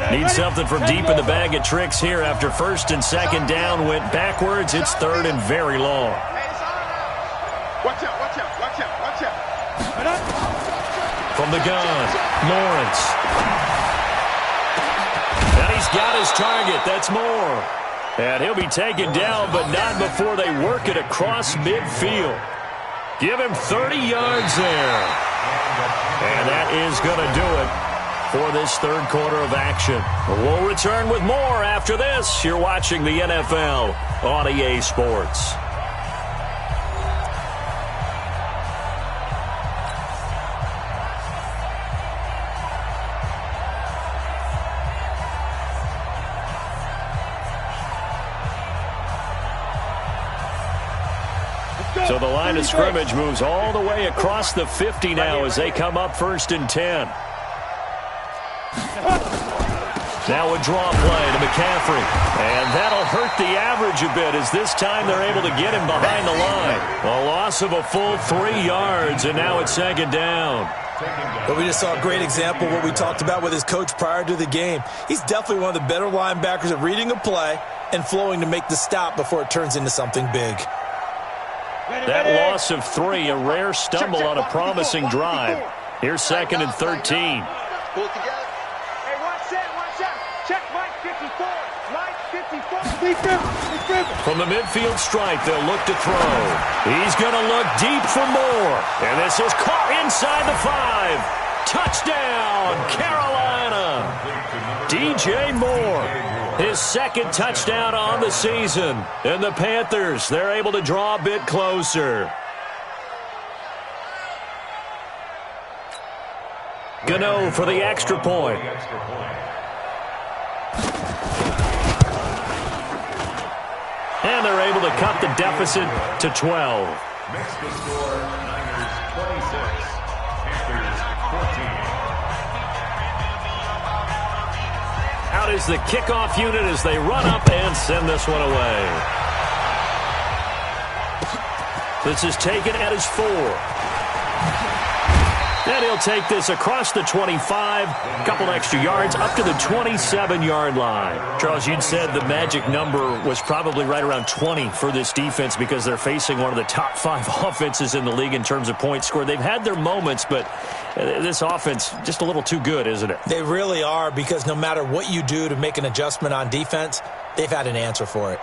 Need something from deep in the bag of tricks here after 1st and 2nd down went backwards. It's 3rd and very long. Watch out. From the gun, Lawrence. And he's got his target. That's Moore. And he'll be taken down, but not before they work it across midfield. Give him 30 yards there. And that is going to do it for this 3rd quarter of action. We'll return with more after this. You're watching the NFL on EA Sports. So the line of scrimmage moves all the way across the 50 now as they come up 1st and 10. Now a draw play to McCaffrey. And that'll hurt the average a bit as this time they're able to get him behind the line. A loss of a full 3 yards, and now it's 2nd down. But we just saw a great example of what we talked about with his coach prior to the game. He's definitely one of the better linebackers at reading a play and flowing to make the stop before it turns into something big. That loss of 3, a rare stumble on a promising drive. Here's 2nd and 13. Pull it together. Hey, watch out. Check Mike 54. From the midfield stripe, they'll look to throw. He's going to look deep for Moore. And this is caught inside the 5. Touchdown, Carolina. DJ Moore, his 2nd touchdown on the season. And the Panthers, they're able to draw a bit closer. Gano for the extra point. And they're able to cut the deficit to 12. Makes the score Niners 26, Panthers 14. Out is the kickoff unit as they run up and send this one away. This is taken at his 4. And he'll take this across the 25, a couple extra yards, up to the 27-yard line. Charles, you'd said the magic number was probably right around 20 for this defense because they're facing one of the top 5 offenses in the league in terms of points scored. They've had their moments, but this offense just a little too good, isn't it? They really are, because no matter what you do to make an adjustment on defense, they've had an answer for it.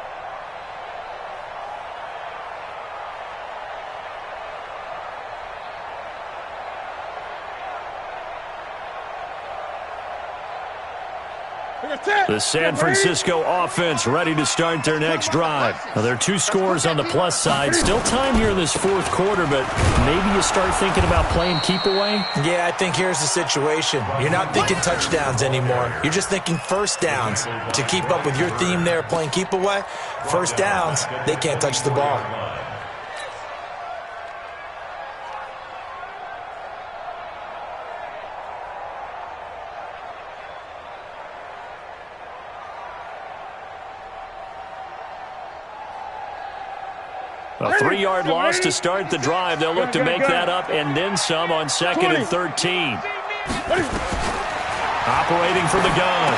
The San Francisco offense ready to start their next drive. Now, there are 2 scores on the plus side. Still time here in this 4th quarter, but maybe you start thinking about playing keep away? Yeah, I think here's the situation. You're not thinking touchdowns anymore. You're just thinking 1st downs. To keep up with your theme there, playing keep away, 1st downs, they can't touch the ball. A 3-yard loss to start the drive. They'll look to make that up and then some on 2nd and 13. Operating from the gun,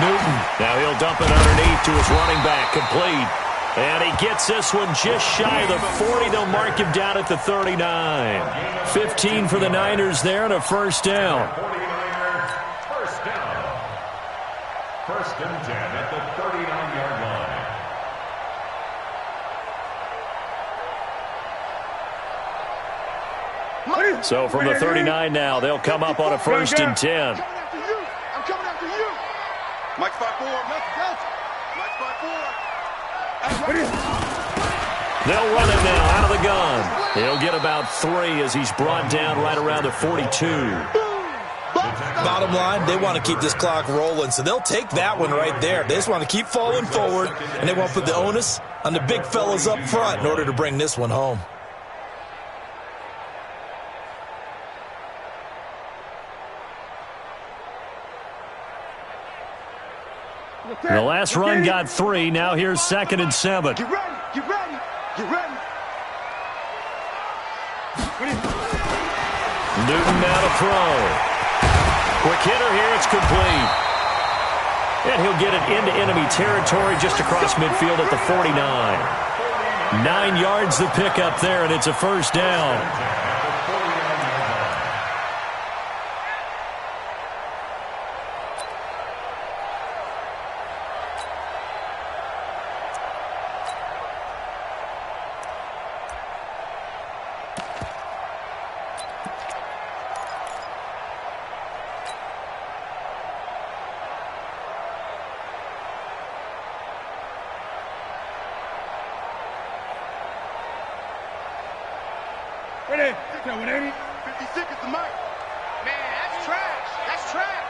Newton. Now he'll dump it underneath to his running back, complete. And he gets this one just shy of the 40. They'll mark him down at the 39. 15 for the Niners there and a first down. 49ers, first down. First and 10 at the 39-yard line. So from the 39 now, they'll come up on a first and 10. I'm coming after you. Mike 5-4. Mike 5-4. They'll run it now out of the gun. He'll get about 3 as he's brought down right around the 42. Bottom line, they want to keep this clock rolling, so they'll take that one right there. They just want to keep falling forward, and they want to put the onus on the big fellas up front in order to bring this one home. The last run got 3. Now here's 2nd and 7. You ready? You ready? You ready? Newton now to throw. Quick hitter here. It's complete. And he'll get it into enemy territory just across midfield at the 49. 9 yards the pickup there, and it's a first down. Ready? 180. 56 is the mic. Man, that's trash. That's trash.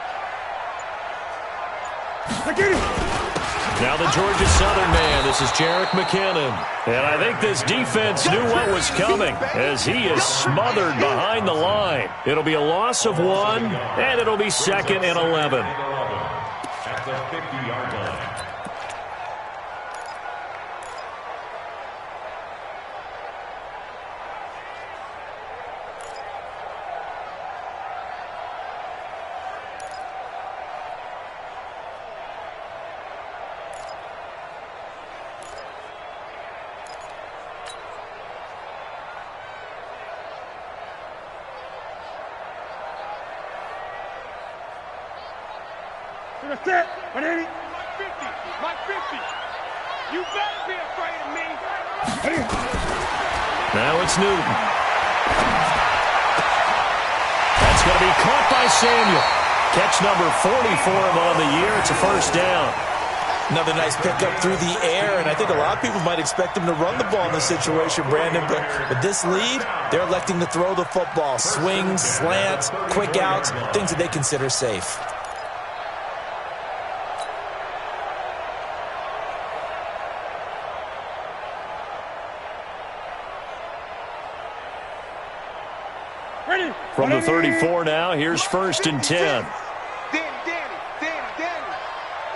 Now the Georgia Southern man. This is Jerick McKinnon. And I think this defense knew what was coming as he is smothered behind the line. It'll be a loss of 1, and it'll be 2nd and 11. At the 50-yard line. Set. 180. Mike 50. You better be afraid of me. Now it's Newton. That's going to be caught by Samuel. Catch number 40 for him on the year. It's a first down. Another nice pickup through the air, and I think a lot of people might expect him to run the ball in this situation, Brandon, but with this lead, they're electing to throw the football. Swings, slants, quick outs, things that they consider safe. From the 34 now, here's 1st and 10. Danny.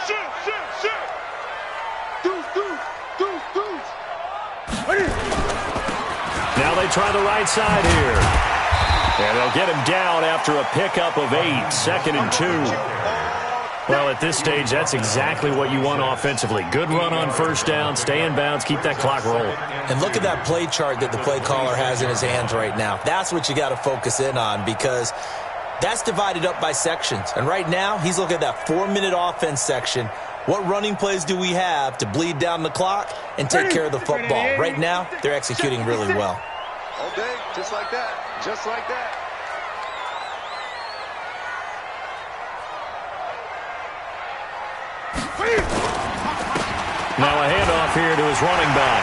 Shoot. Deuce. Now they try the right side here. And they'll get him down after a pickup of 8, 2nd and 2. Well, at this stage, that's exactly what you want offensively. Good run on first down, stay in bounds, keep that clock rolling. And look at that play chart that the play caller has in his hands right now. That's what you got to focus in on because that's divided up by sections. And right now, he's looking at that 4-minute offense section. What running plays do we have to bleed down the clock and take care of the football? Right now, they're executing really well. All day, just like that. Just like that. Now a handoff here to his running back.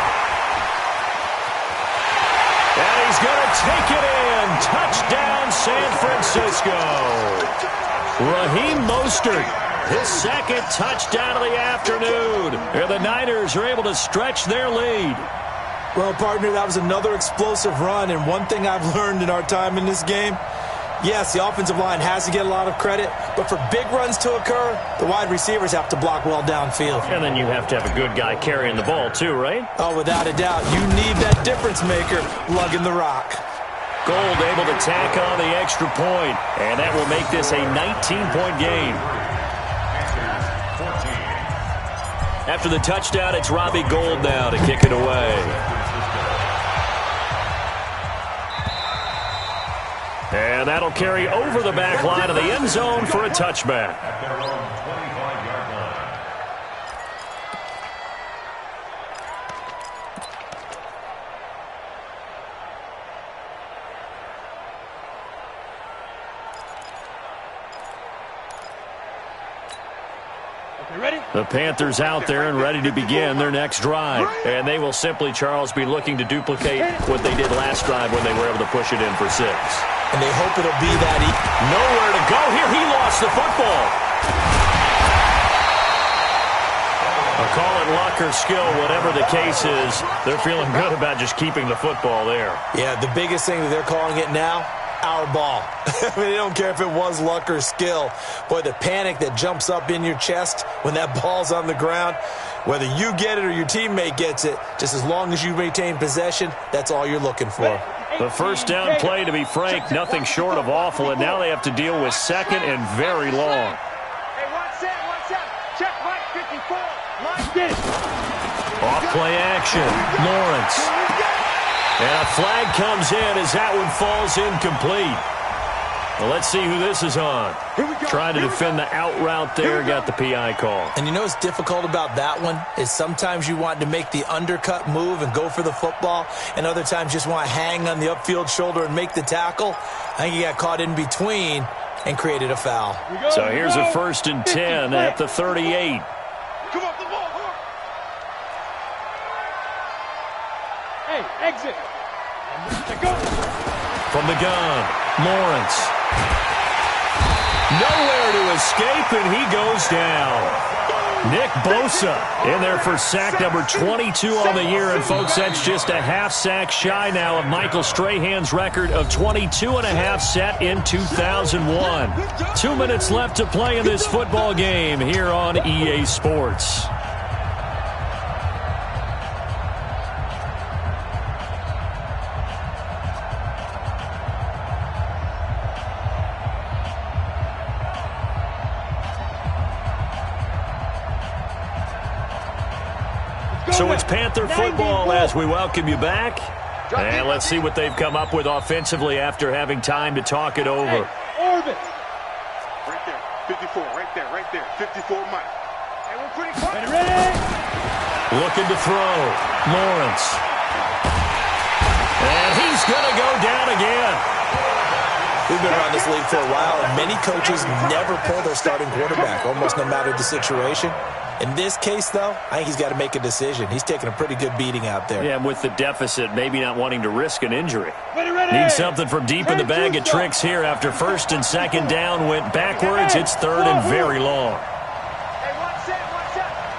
And he's going to take it in. Touchdown, San Francisco. Raheem Mostert, his 2nd touchdown of the afternoon. And the Niners are able to stretch their lead. Well, partner, that was another explosive run. And one thing I've learned in our time in this game, Yes, the offensive line has to get a lot of credit, but for big runs to occur, the wide receivers have to block well downfield. And then you have to have a good guy carrying the ball too, right? Oh, without a doubt. You need that difference maker lugging the rock. Gold able to tack on the extra point, and that will make this a 19-point game. After the touchdown, it's Robbie Gould now to kick it away. And that'll carry over the back line of the end zone for a touchback. At their own 25-yard line. The Panthers out there and ready to begin their next drive. And they will simply, Charles, be looking to duplicate what they did last drive when they were able to push it in for 6. And they hope it'll be that nowhere to go here. He lost the football. Call it luck or skill, whatever the case is. They're feeling good about just keeping the football there. Yeah, the biggest thing that they're calling it now, our ball. I mean, they don't care if it was luck or skill. Boy, the panic that jumps up in your chest when that ball's on the ground, whether you get it or your teammate gets it, just as long as you maintain possession, that's all you're looking for. The first down play, to be frank, nothing short of awful, and now they have to deal with second and very long. Hey, one set. Check Mike 54. Mike did it. Off play action, Lawrence. And a flag comes in as that one falls incomplete. Well, let's see who this is on. Trying to defend the out route there, got the PI call. And you know what's difficult about that one is sometimes you want to make the undercut move and go for the football, and other times just want to hang on the upfield shoulder and make the tackle. I think he got caught in between and created a foul. So here's a 1st and 10 at the 38. Come on, the ball. Hey, exit. Go. From the gun, Lawrence. Nowhere to escape, and he goes down. Nick Bosa in there for sack number 22 on the year. And, folks, that's just a half sack shy now of Michael Strahan's record of 22.5 set in 2001. 2 minutes left to play in this football game here on EA Sports. So it's Panther football as we welcome you back. And let's see what they've come up with offensively after having time to talk it over. Orbit. Right there. 54. Right there. 54 Mike. Hey, we're pretty close. Ready? Looking to throw. Lawrence. And he's going to go down again. We've been around this league for a while, and many coaches never pull their starting quarterback, almost no matter the situation. In this case, though, I think he's got to make a decision. He's taking a pretty good beating out there. Yeah, with the deficit, maybe not wanting to risk an injury. Ready. Needs something from deep in the bag of tricks here after 1st and 2nd down went backwards. It's 3rd and very long. Hey, one set.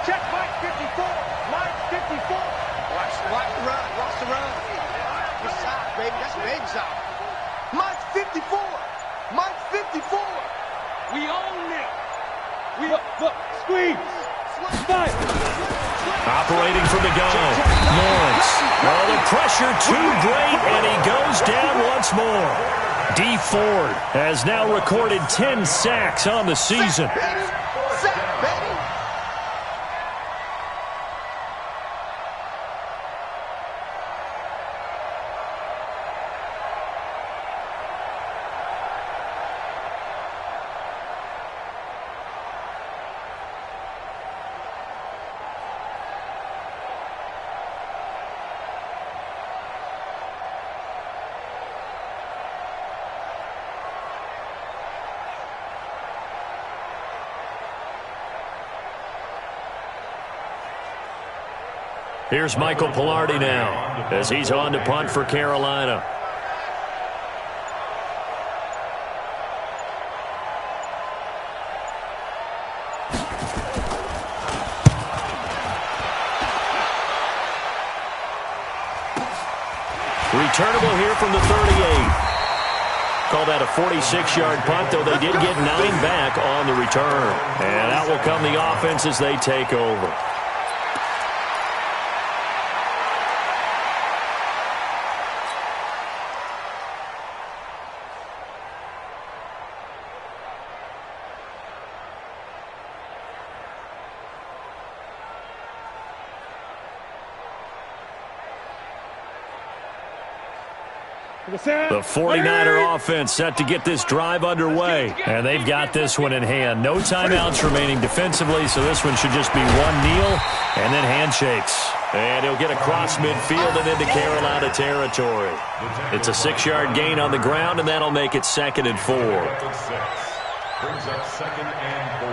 Check Mike 54. Mike 54. Watch the run. Good side, baby. That's a baby side. Mike 54. Mike 54. We own them. Look, squeeze. Fight. Operating from the gun, Lawrence. Oh, the pressure too great, and he goes down once more. D. Ford has now recorded 10 sacks on the season. Sack, baby. Here's Michael Pilardi now as he's on to punt for Carolina. Returnable here from the 38. call that a 46-yard punt, though they did get 9 back on the return. And out will come the offense as they take over. The 49er offense set to get this drive underway. And they've got this one in hand. No timeouts remaining defensively, so this one should just be one kneel and then handshakes. And he'll get across midfield and into Carolina territory. It's a 6-yard gain on the ground, and that'll make it 2nd and 4. Brings up 2nd and 4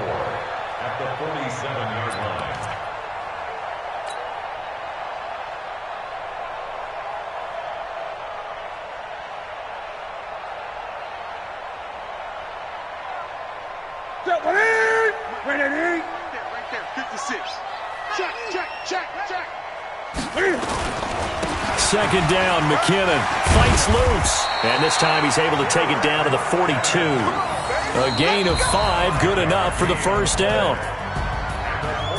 at the 47-yard line. Ready. Right there, 56. Check. 2nd down, McKinnon fights loose. And this time he's able to take it down to the 42. A gain of 5, good enough for the 1st down.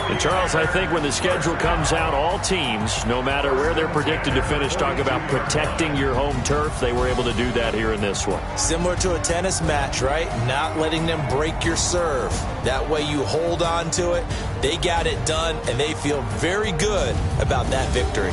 And Charles, I think when the schedule comes out, all teams, no matter where they're predicted to finish, talk about protecting your home turf. They were able to do that here in this one. Similar to a tennis match, right? Not letting them break your serve. That way you hold on to it. They got it done, and they feel very good about that victory.